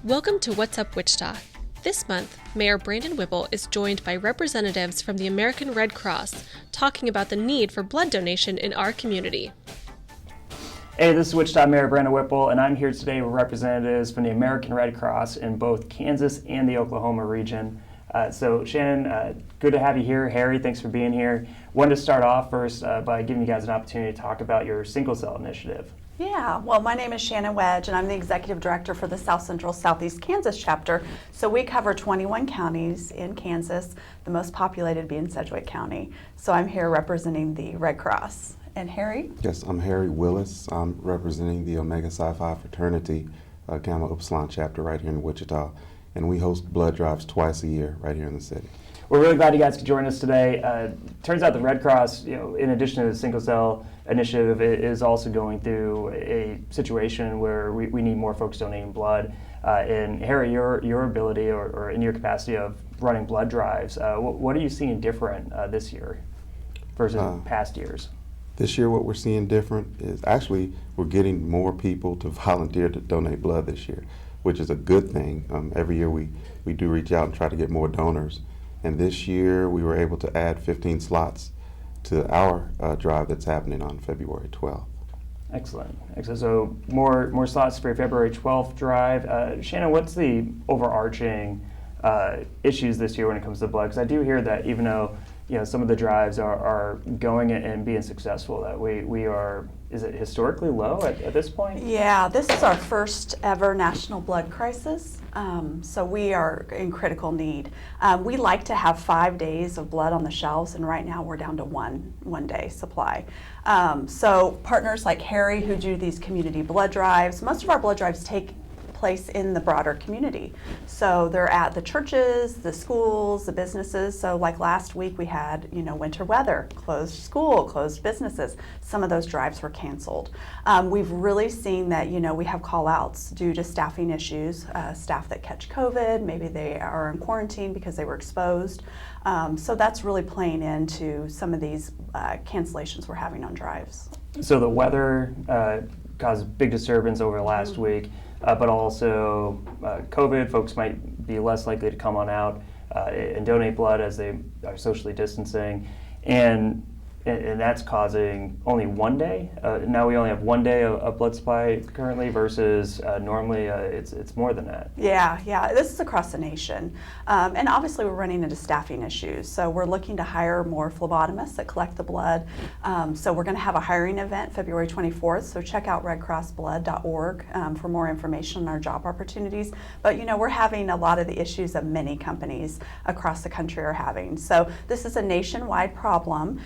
Welcome to What's Up Wichita. This month, Mayor Brandon Whipple is joined by representatives from the American Red Cross talking about the need for blood donation in our community. Hey, this is Wichita Mayor Brandon Whipple, and I'm here today with representatives from the American Red Cross in both Kansas and the Oklahoma region. So Shannon, good to have you here. Harry, thanks for being here. Wanted to start off first by giving you guys an opportunity to talk about your single cell initiative. Yeah, well, my name is Shannon Wedge, and I'm the Executive Director for the South Central Southeast Kansas chapter. So we cover 21 counties in Kansas, the most populated being Sedgwick County. So I'm here representing the Red Cross. And Harry? Yes, I'm Harry Willis. I'm representing the Omega Psi Phi fraternity, Gamma Upsilon chapter right here in Wichita. And we host blood drives twice a year right here in the city. We're really glad you guys could join us today. Turns out the Red Cross, in addition to the single cell initiative, is also going through a situation where we need more folks donating blood. And Harry, your ability or in your capacity of running blood drives, what are you seeing different this year versus past years? This year what we're seeing different is actually we're getting more people to volunteer to donate blood this year, which is a good thing. Every year we do reach out and try to get more donors. And this year we were able to add 15 slots to our drive that's happening on February 12th. Excellent. So more slots for your February 12th drive. Shannon, what's the overarching issues this year when it comes to blood? Because I do hear that even though some of the drives are going and being successful, that we are, is it historically low at this point? Yeah, this is our first ever national blood crisis. So we are in critical need. We like to have 5 days of blood on the shelves, and right now we're down to one day supply. So partners like Harry who do these community blood drives, most of our blood drives take place in the broader community. So they're at the churches, the schools, the businesses. So like last week we had, winter weather, closed school, closed businesses. Some of those drives were canceled. We've really seen that, we have call outs due to staffing issues, staff that catch COVID, maybe they are in quarantine because they were exposed. So that's really playing into some of these cancellations we're having on drives. So the weather caused big disturbance over the last week. But also COVID, folks might be less likely to come on out and donate blood as they are socially distancing. And that's causing only 1 day. Now we only have 1 day of blood supply currently versus normally it's more than that. Yeah, this is across the nation. And obviously we're running into staffing issues. So we're looking to hire more phlebotomists that collect the blood. So we're going to have a hiring event February 24th. So check out redcrossblood.org for more information on our job opportunities. But we're having a lot of the issues that many companies across the country are having. So this is a nationwide problem.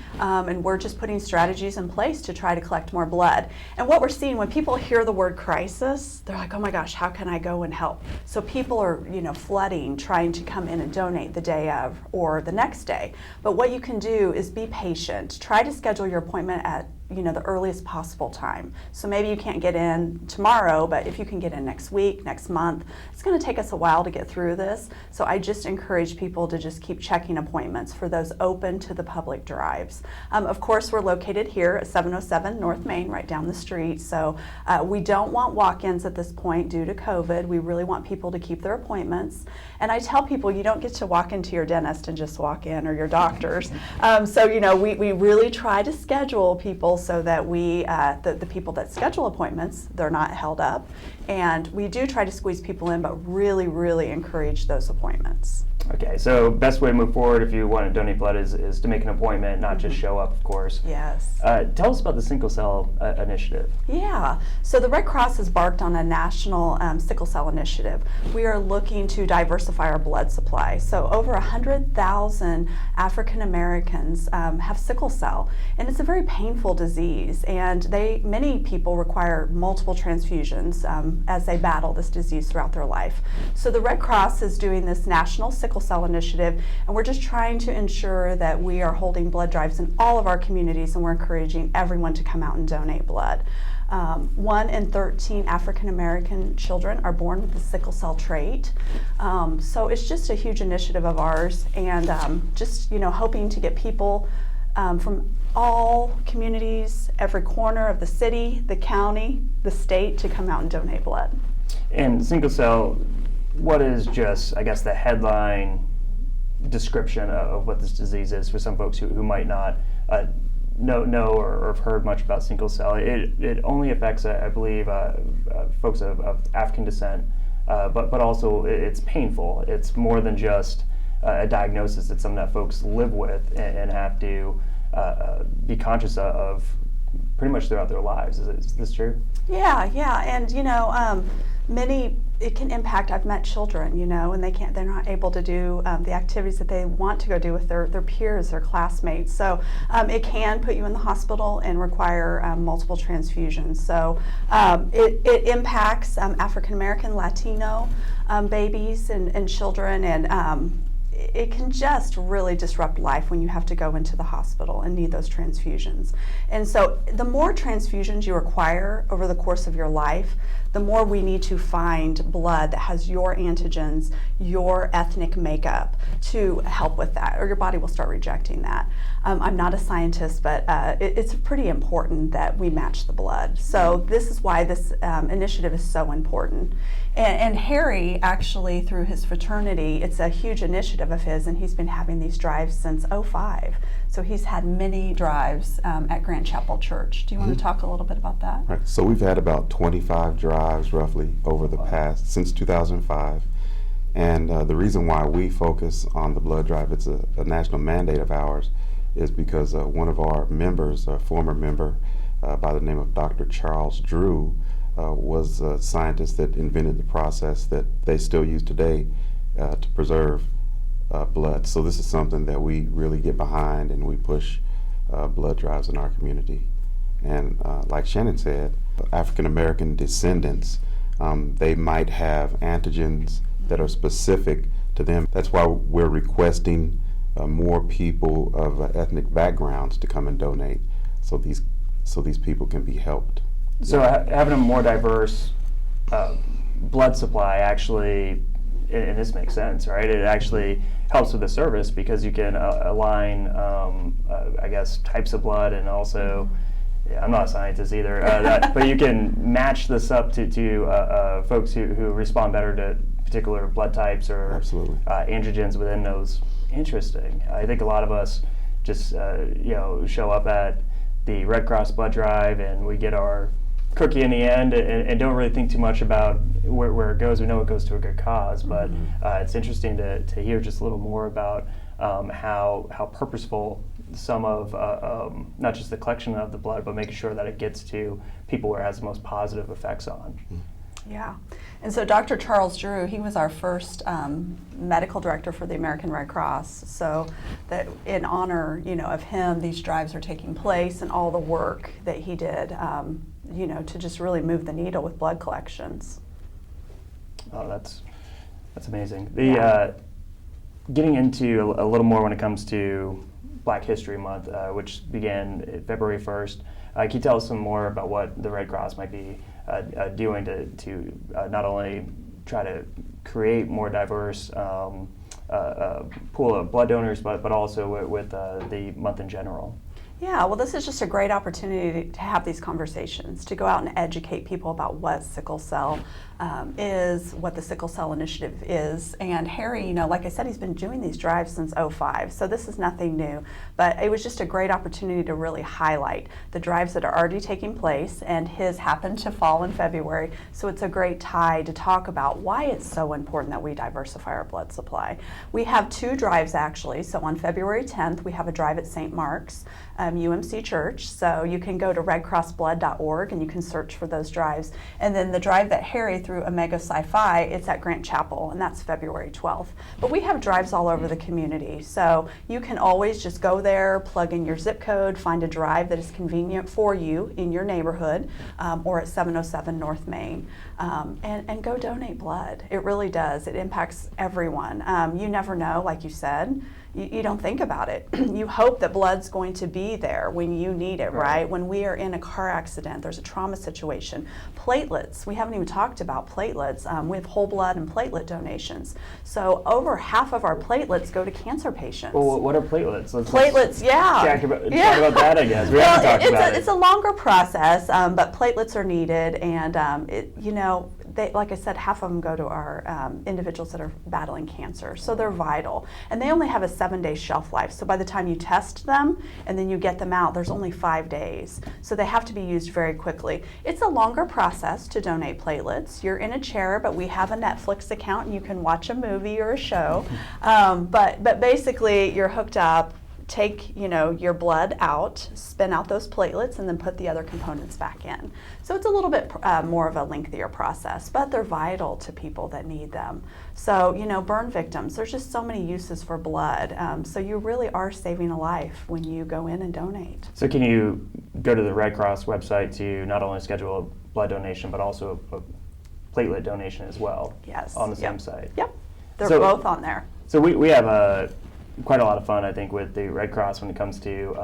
And we're just putting strategies in place to try to collect more blood. And what we're seeing when people hear the word crisis, they're like, oh my gosh, how can I go and help? So people are, flooding, trying to come in and donate the day of or the next day. But what you can do is be patient. Try to schedule your appointment at the earliest possible time. So maybe you can't get in tomorrow, but if you can get in next week, next month, it's going to take us a while to get through this. So I just encourage people to just keep checking appointments for those open to the public drives. Of course, we're located here at 707 North Main, right down the street. So we don't want walk-ins at this point due to COVID. We really want people to keep their appointments. And I tell people you don't get to walk into your dentist and just walk in, or your doctors. So we really try to schedule people so that the people that schedule appointments, they're not held up. And we do try to squeeze people in, but really, really encourage those appointments. Okay, so best way to move forward if you want to donate blood is to make an appointment, not just show up, of course. Yes. Tell us about the sickle cell initiative. Yeah, so the Red Cross has embarked on a national sickle cell initiative. We are looking to diversify our blood supply. So over 100,000 African Americans have sickle cell, and it's a very painful disease, and many people require multiple transfusions as they battle this disease throughout their life. So the Red Cross is doing this national sickle cell initiative, and we're just trying to ensure that we are holding blood drives in all of our communities, and we're encouraging everyone to come out and donate blood. 1 in 13 African American children are born with the sickle cell trait. So it's just a huge initiative of ours, and just hoping to get people from all communities, every corner of the city, the county, the state, to come out and donate blood. And sickle cell, what is just, I guess, the headline description of what this disease is for some folks who might not know or have heard much about sickle cell? It only affects, I believe, folks of African descent, but also it's painful. It's more than just a diagnosis. It's something that folks live with and have to be conscious of pretty much throughout their lives. Is this true? Yeah, and many, it can impact. I've met children, and they're not able to do the activities that they want to go do with their peers, their classmates. So it can put you in the hospital and require multiple transfusions. So it impacts African American, Latino babies and children, and it can just really disrupt life when you have to go into the hospital and need those transfusions. And so the more transfusions you require over the course of your life, the more we need to find blood that has your antigens, your ethnic makeup to help with that, or your body will start rejecting that. I'm not a scientist, but it's pretty important that we match the blood. So this is why this initiative is so important. And Harry, actually, through his fraternity, it's a huge initiative of his, and he's been having these drives since '05. So he's had many drives at Grant Chapel Church. Do you want to talk a little bit about that? Right. So we've had about 25 drives roughly over the past, since 2005. And the reason why we focus on the blood drive, it's a national mandate of ours, is because one of our members, a former member by the name of Dr. Charles Drew, was a scientist that invented the process that they still use today to preserve blood. So this is something that we really get behind, and we push blood drives in our community. And like Shannon said, African American descendants, they might have antigens that are specific to them. That's why we're requesting more people of ethnic backgrounds to come and donate, so these people can be helped. So having a more diverse blood supply actually, and this makes sense, right? It actually helps with the service because you can align, I guess, types of blood, and also, I'm not a scientist either, but you can match this up to folks who respond better to particular blood types or Absolutely. Androgens within those. Interesting. I think a lot of us just show up at the Red Cross blood drive and we get our cookie in the end and don't really think too much about where it goes. We know it goes to a good cause, but it's interesting to hear just a little more about how purposeful some of not just the collection of the blood, but making sure that it gets to people where it has the most positive effects on. Yeah, and so Dr. Charles Drew, he was our first medical director for the American Red Cross. So that in honor, of him, these drives are taking place, and all the work that he did, to just really move the needle with blood collections. Oh, that's amazing. Getting into a little more when it comes to Black History Month, which began February 1st. Can you tell us some more about what the Red Cross might be doing to not only try to create more diverse pool of blood donors, but also with the month in general? Yeah, well, this is just a great opportunity to have these conversations, to go out and educate people about what sickle cell is, what the Sickle Cell Initiative is. And Harry, like I said, he's been doing these drives since '05, so this is nothing new. But it was just a great opportunity to really highlight the drives that are already taking place, and his happened to fall in February, so it's a great tie to talk about why it's so important that we diversify our blood supply. We have 2 drives actually, so on February 10th we have a drive at St. Mark's UMC Church, so you can go to redcrossblood.org and you can search for those drives. And then the drive that Harry through Omega Psi-Phi, it's at Grant Chapel, and that's February 12th. But we have drives all over the community, so you can always just go there, plug in your zip code, find a drive that is convenient for you in your neighborhood, or at 707 North Main, and go donate blood. It really does. It impacts everyone. You never know, like you said. You don't think about it. You hope that blood's going to be there when you need it, right? When we are in a car accident, there's a trauma situation. Platelets, we haven't even talked about platelets. We have whole blood and platelet donations. So over half of our platelets go to cancer patients. Well, what are platelets? Platelets, yeah. Talk about that, I guess. We haven't talked about it. It's a longer process, but platelets are needed, and they, like I said, half of them go to our individuals that are battling cancer. So they're vital. And they only have a 7-day shelf life. So by the time you test them and then you get them out, there's only 5 days. So they have to be used very quickly. It's a longer process to donate platelets. You're in a chair, but we have a Netflix account and you can watch a movie or a show. But basically, you're hooked up, take your blood out, spin out those platelets, and then put the other components back in. So it's a little bit more of a lengthier process, but they're vital to people that need them. So burn victims, there's just so many uses for blood. So you really are saving a life when you go in and donate. So can you go to the Red Cross website to not only schedule a blood donation, but also a platelet donation as well? Yes. On the same site? Yep. They're both on there. So we have quite a lot of fun, I think, with the Red Cross when it comes to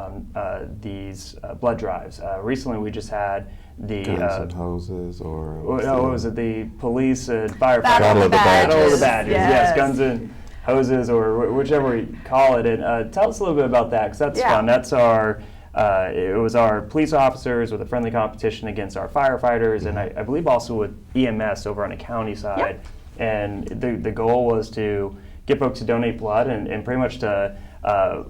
these blood drives. Recently, we just had the Guns and hoses, or what was it? The police and firefighters. Battle of the Badges. Battle of the Badges. Yes, Yes. guns and hoses, or whichever you call it. And tell us a little bit about that, because that's fun. That's our. It was our police officers with a friendly competition against our firefighters, and I believe also with EMS over on the county side. Yep. And the goal was to get folks to donate blood and pretty much to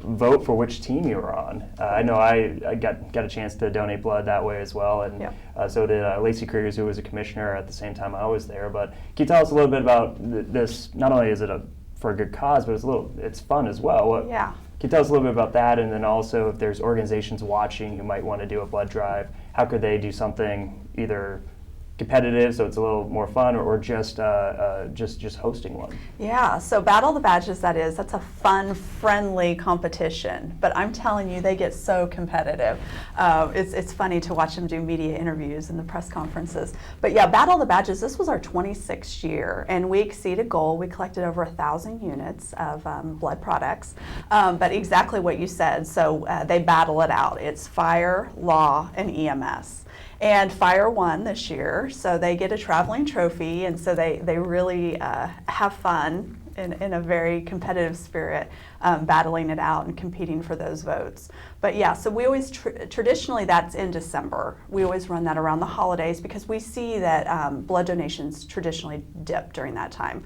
vote for which team you were on. I know I got a chance to donate blood that way as well, and so did Lacey Kriegers, who was a commissioner at the same time I was there. But can you tell us a little bit about this? Not only is it for a good cause, but it's fun as well. Can you tell us a little bit about that, and then also if there's organizations watching who might want to do a blood drive, how could they do something either competitive, so it's a little more fun, or just hosting one? Yeah, so Battle of the Badges, that's a fun, friendly competition. But I'm telling you, they get so competitive. It's funny to watch them do media interviews and the press conferences. But yeah, Battle of the Badges, this was our 26th year, and we exceeded goal. We collected over 1,000 units of blood products. But exactly what you said, so they battle it out. It's fire, law, and EMS. And Fire won this year, so they get a traveling trophy, and so they really have fun in a very competitive spirit, battling it out and competing for those votes. But yeah, so we always, traditionally that's in December. We always run that around the holidays because we see that blood donations traditionally dip during that time.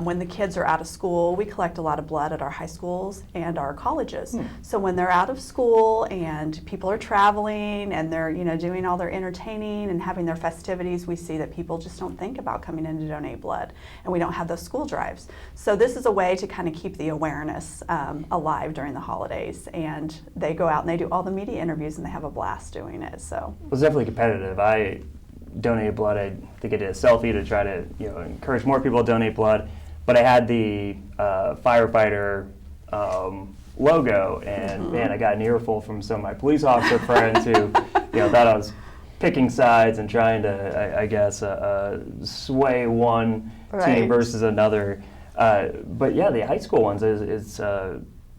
When the kids are out of school, we collect a lot of blood at our high schools and our colleges. So when they're out of school and people are traveling and they're doing all their entertaining and having their festivities, we see that people just don't think about coming in to donate blood, and we don't have those school drives. So this is a way to kind of keep the awareness alive during the holidays, and they go out and they do all the media interviews and they have a blast doing it. So it was definitely competitive. I donated blood. I think I did a selfie to try to encourage more people to donate blood, but I had the firefighter logo, and man, I got an earful from some of my police officer friends who thought I was picking sides and trying to I guess sway one team versus another. But yeah, the high school ones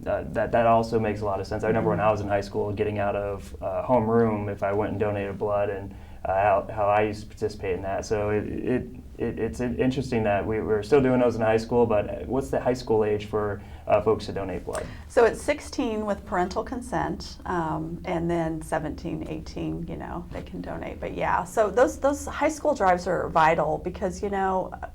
that also makes a lot of sense. I remember when I was in high school, getting out of homeroom if I went and donated blood, and how I used to participate in that. So it's interesting that we're still doing those in high school. But what's the high school age for folks to donate blood? So it's 16 with parental consent, and then 17, 18, they can donate. But yeah, so those high school drives are vital because,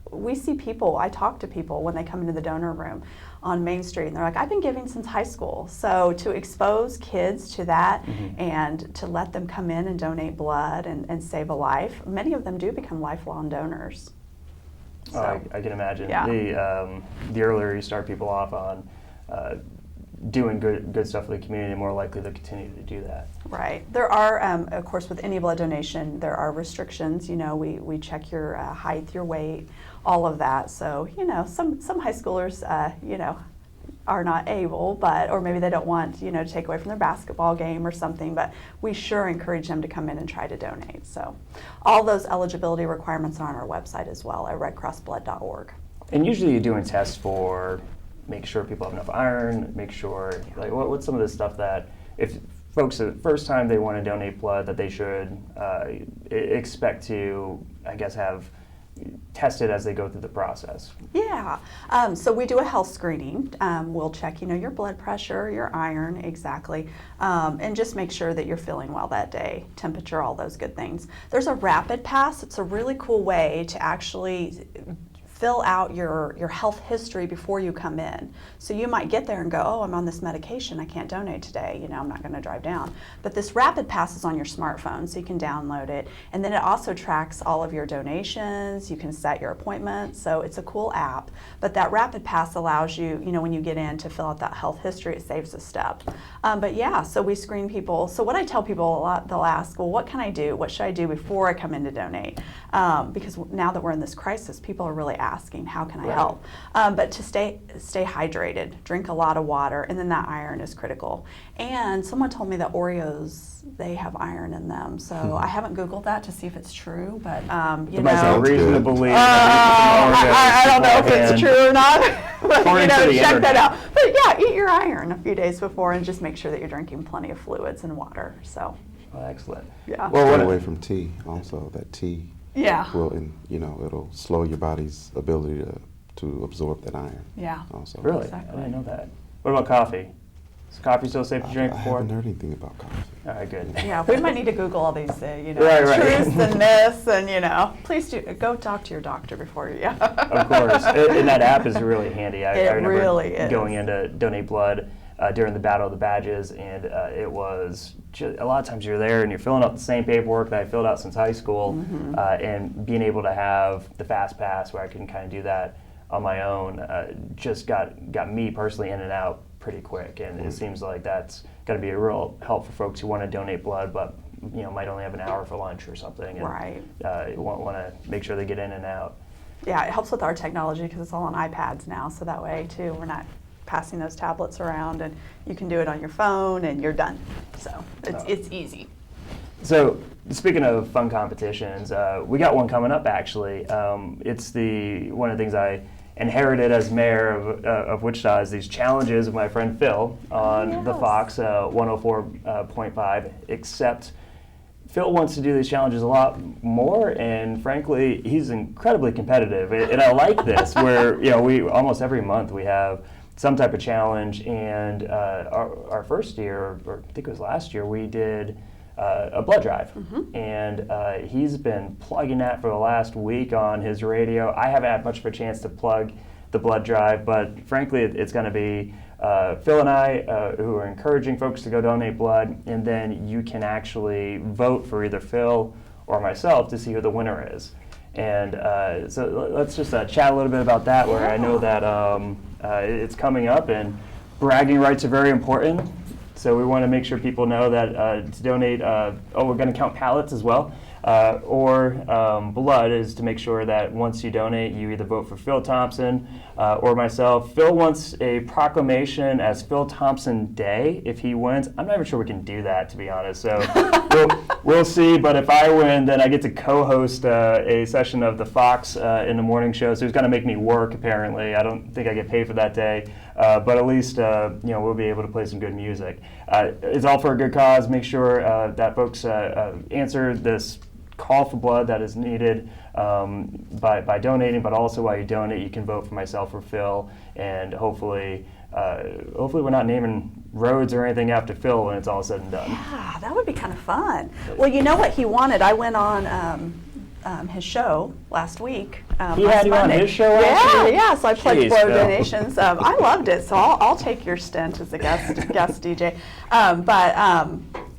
we see people, I talk to people when they come into the donor room on Main Street, and they're like, I've been giving since high school. So to expose kids to that and to let them come in and donate blood and save a life, many of them do become lifelong donors. So, I can imagine. Yeah. The earlier you start people off on doing good stuff for the community, the more likely they'll continue to do that. Right. There are, of course, with any blood donation, there are restrictions. We check your height, your weight, all of that. So, some high schoolers, are not able, or maybe they don't want, to take away from their basketball game or something, but we sure encourage them to come in and try to donate. So all those eligibility requirements are on our website as well at redcrossblood.org. And usually you're doing tests for make sure people have enough iron, make sure, what's some of the stuff that if folks, the first time they want to donate blood, that they should expect to, I guess, have tested as they go through the process? Yeah, so we do a health screening. We'll check, your blood pressure, your iron, exactly, and just make sure that you're feeling well that day, temperature, all those good things. There's a rapid pass. It's a really cool way to actually fill out your health history before you come in. So you might get there and go, oh, I'm on this medication, I can't donate today, I'm not going to drive down. But this rapid pass is on your smartphone, so you can download it. And then it also tracks all of your donations, you can set your appointments, so it's a cool app. But that rapid pass allows you, when you get in to fill out that health history, it saves a step. But yeah, so we screen people. So what I tell people a lot, they'll ask, well, what can I do? What should I do before I come in to donate? Because now that we're in this crisis, people are really asking, how can I help? But to stay hydrated, drink a lot of water, and then that iron is critical. And someone told me that Oreos, they have iron in them. So I haven't Googled that to see if it's true, but There might be a reason to believe I don't know if it's true or not. But, check that out. But yeah, eat your iron a few days before and just make sure that you're drinking plenty of fluids and water. So. Well, excellent. Yeah. Well, stay away from tea. Also, that tea. Yeah. Will, it'll slow your body's ability to absorb that iron. Yeah. Also. Really? Exactly. I didn't know that. What about coffee? Is coffee still safe to drink I before? haven't heard anything about coffee. All right, good. Yeah, we might need to Google all these, Right. truths and myths, and please do go talk to your doctor before you. Of course, and that app is really handy. I remember really is. going in to donate blood during the Battle of the Badges, and it was just, a lot of times you're there and you're filling out the same paperwork that I filled out since high school, and being able to have the fast pass where I can kind of do that on my own just got me personally in and out pretty quick, and it seems like that's going to be a real help for folks who want to donate blood, but might only have an hour for lunch or something, and Right. Want to make sure they get in and out. Yeah, it helps with our technology because it's all on iPads now, so that way too we're not passing those tablets around, and you can do it on your phone and you're done. So it's easy. So speaking of fun competitions, we got one coming up actually. It's one of the things I inherited as mayor of Wichita is these challenges of my friend Phil on the Fox 104.5, except Phil wants to do these challenges a lot more, and frankly, he's incredibly competitive. And I like this, where we almost every month we have some type of challenge. And our first year, or I think it was last year, we did a blood drive, and he's been plugging that for the last week on his radio. I haven't had much of a chance to plug the blood drive, but frankly, it's going to be Phil and I who are encouraging folks to go donate blood, and then you can actually vote for either Phil or myself to see who the winner is. And so let's just chat a little bit about that, where I know that it's coming up, and bragging rights are very important. So we want to make sure people know that to donate, we're going to count pallets as well, or blood is to make sure that once you donate, you either vote for Phil Thompson or myself. Phil wants a proclamation as Phil Thompson Day if he wins. I'm not even sure we can do that, to be honest. So we'll see. But if I win, then I get to co-host a session of the Fox in the morning show. So he's going to make me work, apparently. I don't think I get paid for that day. But at least we'll be able to play some good music. It's all for a good cause. Make sure that folks answer this call for blood that is needed by donating, but also while you donate, you can vote for myself or Phil, and hopefully we're not naming roads or anything after Phil when it's all said and done. Yeah, that would be kind of fun. Well, you know what he wanted? I went on his show last week. He had you on his show last week? Yeah, so I pledged blood Phil. donations. I loved it, so I'll take your stint as a guest DJ. But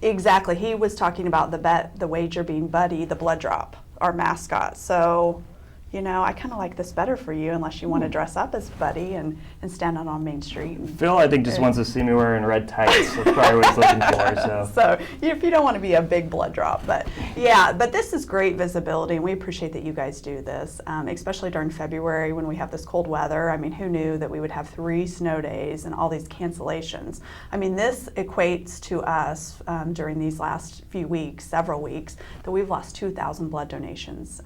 exactly, he was talking about the wager being Buddy, the blood drop, our mascot. So, I kind of like this better for you, unless you want to dress up as Buddy and stand out on Main Street. Phil, I think, just wants to see me wearing red tights. That's probably what he's looking for. So if you don't want to be a big blood drop. But yeah, but this is great visibility, and we appreciate that you guys do this, especially during February when we have this cold weather. I mean, who knew that we would have 3 snow days and all these cancellations? I mean, this equates to us during these last few weeks, several weeks, that we've lost 2,000 blood donations,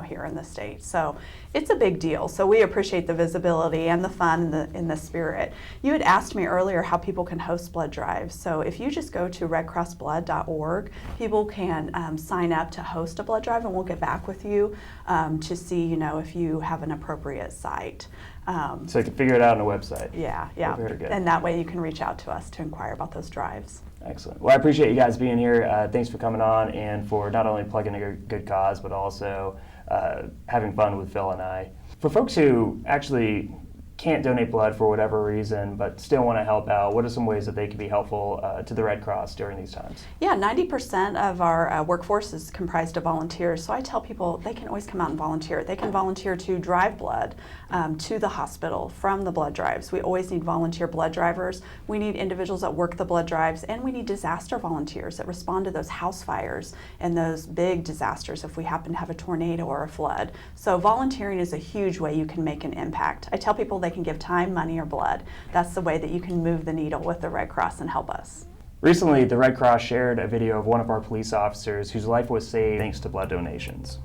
here in this state. So it's a big deal. So we appreciate the visibility and the fun and the spirit. You had asked me earlier how people can host blood drives. So if you just go to redcrossblood.org, people can sign up to host a blood drive, and we'll get back with you to see, if you have an appropriate site. So you can figure it out on the website. Yeah. Very good. And that way you can reach out to us to inquire about those drives. Excellent. Well, I appreciate you guys being here. Thanks for coming on and for not only plugging a good cause, but also having fun with Phil and I. For folks who actually can't donate blood for whatever reason, but still want to help out, what are some ways that they can be helpful to the Red Cross during these times? Yeah, 90% of our workforce is comprised of volunteers. So I tell people they can always come out and volunteer. They can volunteer to drive blood to the hospital from the blood drives. We always need volunteer blood drivers. We need individuals that work the blood drives, and we need disaster volunteers that respond to those house fires and those big disasters if we happen to have a tornado or a flood. So volunteering is a huge way you can make an impact. I tell people they can give time, money, or blood. That's the way that you can move the needle with the Red Cross and help us. Recently, the Red Cross shared a video of one of our police officers whose life was saved thanks to blood donations.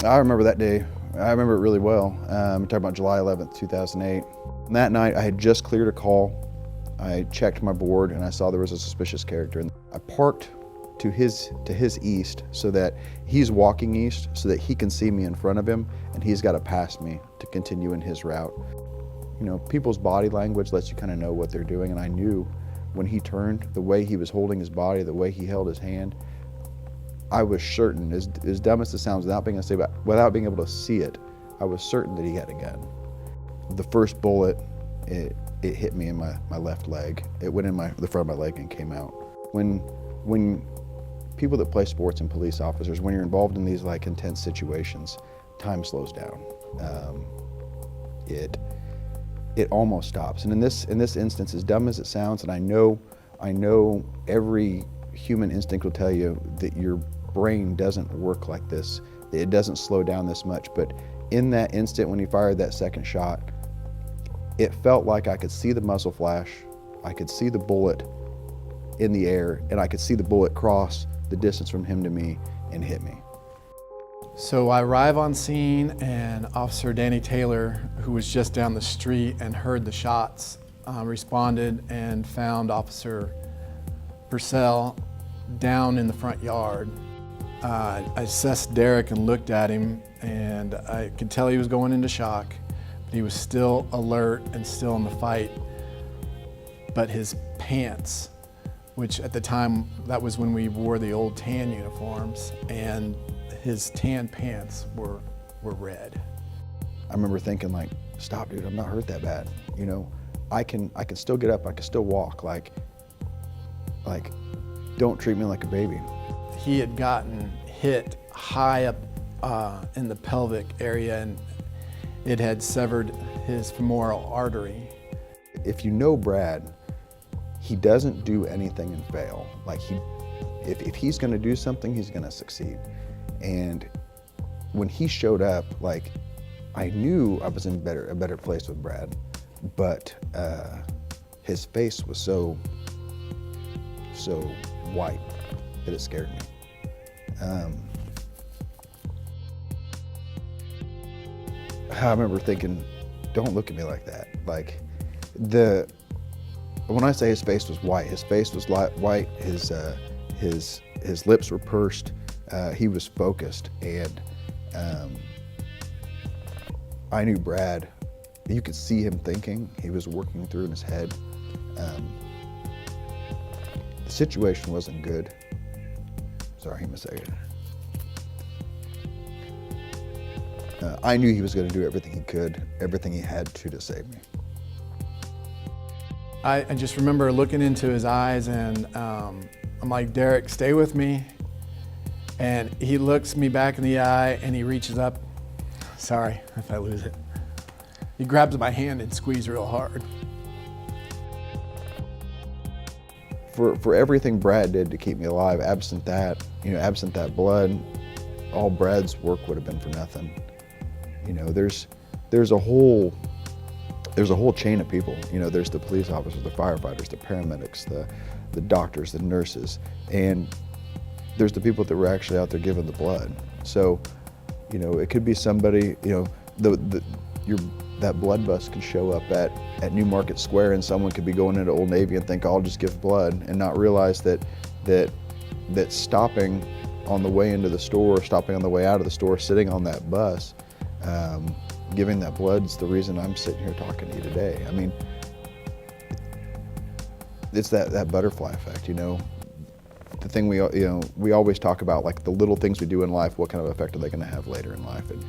I remember that day. I remember it really well. I'm talking about July 11th, 2008. And that night, I had just cleared a call. I checked my board and I saw there was a suspicious character. And I parked to his east so that he's walking east so that he can see me in front of him, and he's got to pass me to continue in his route. People's body language lets you kind of know what they're doing, and I knew when he turned, the way he was holding his body, the way he held his hand, I was certain, as dumb as it sounds, without being able to see it, I was certain that he had a gun. The first bullet, it hit me in my left leg. It went in the front of my leg and came out. When people that play sports and police officers, when you're involved in these intense situations, time slows down. It almost stops. And in this instance, as dumb as it sounds, and I know every human instinct will tell you that your brain doesn't work like this. It doesn't slow down this much. But in that instant when he fired that second shot, it felt like I could see the muzzle flash, I could see the bullet in the air, and I could see the bullet cross the distance from him to me and hit me. So I arrive on scene, and Officer Danny Taylor, who was just down the street and heard the shots, responded and found Officer Purcell down in the front yard. I assessed Derek and looked at him, and I could tell he was going into shock, but he was still alert and still in the fight. But his pants, which at the time, that was when we wore the old tan uniforms, and his tan pants were red. I remember thinking stop dude, I'm not hurt that bad. I can still get up, I can still walk, don't treat me like a baby. He had gotten hit high up in the pelvic area, and it had severed his femoral artery. If you know Brad, he doesn't do anything and fail. If he's gonna do something, he's gonna succeed. And when he showed up, I knew I was in a better place with Brad, but his face was so white that it scared me. I remember thinking, don't look at me like that. When I say his face was white white, his lips were pursed, he was focused, and I knew Brad, you could see him thinking, he was working through in his head. The situation wasn't good. Sorry, give me a second. I knew he was going to do everything he could, everything he had to save me. I just remember looking into his eyes, and I'm like, Derek, stay with me. And he looks me back in the eye, and he reaches up. Sorry if I lose it. He grabs my hand and squeezes real hard. For everything Brad did to keep me alive, absent that blood, all Brad's work would have been for nothing. There's a whole chain of people. There's the police officers, the firefighters, the paramedics, the doctors, the nurses, and there's the people that were actually out there giving the blood. So, You know, it could be somebody, you know, that blood bus could show up at New Market Square, and someone could be going into Old Navy and think, oh, I'll just give blood, and not realize that stopping on the way into the store, stopping on the way out of the store, sitting on that bus, giving that blood is the reason I'm sitting here talking to you today. I mean, it's that butterfly effect, you know. The thing we always talk about, like the little things we do in life, what kind of effect are they going to have later in life? And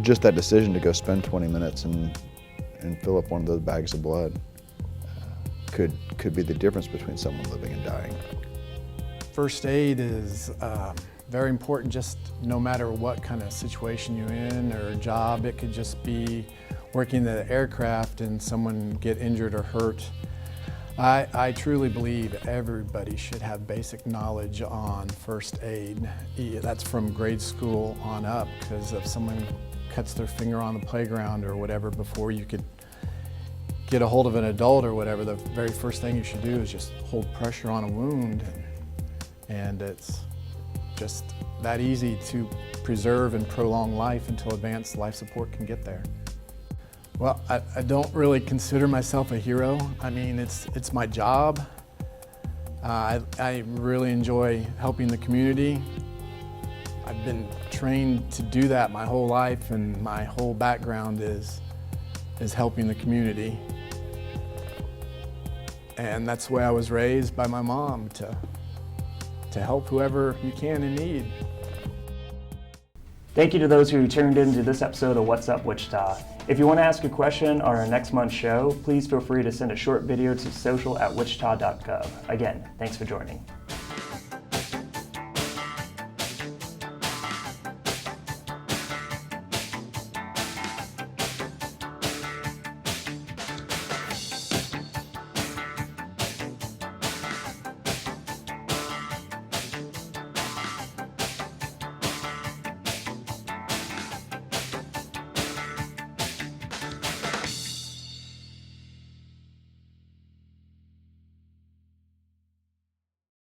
just that decision to go spend 20 minutes and fill up one of those bags of blood could be the difference between someone living and dying. First aid is very important, just no matter what kind of situation you're in or job. It could just be working the aircraft and someone get injured or hurt. I truly believe everybody should have basic knowledge on first aid. That's from grade school on up, because if someone cuts their finger on the playground or whatever, before you could get a hold of an adult or whatever, the very first thing you should do is just hold pressure on a wound. And it's just that easy to preserve and prolong life until advanced life support can get there. Well, I don't really consider myself a hero. I mean, it's my job. I really enjoy helping the community. I've been trained to do that my whole life, and my whole background is helping the community. And that's the way I was raised by my mom, to help whoever you can in need. Thank you to those who tuned in to this episode of What's Up Wichita. If you want to ask a question on our next month's show, please feel free to send a short video to social@wichita.gov. Again, thanks for joining.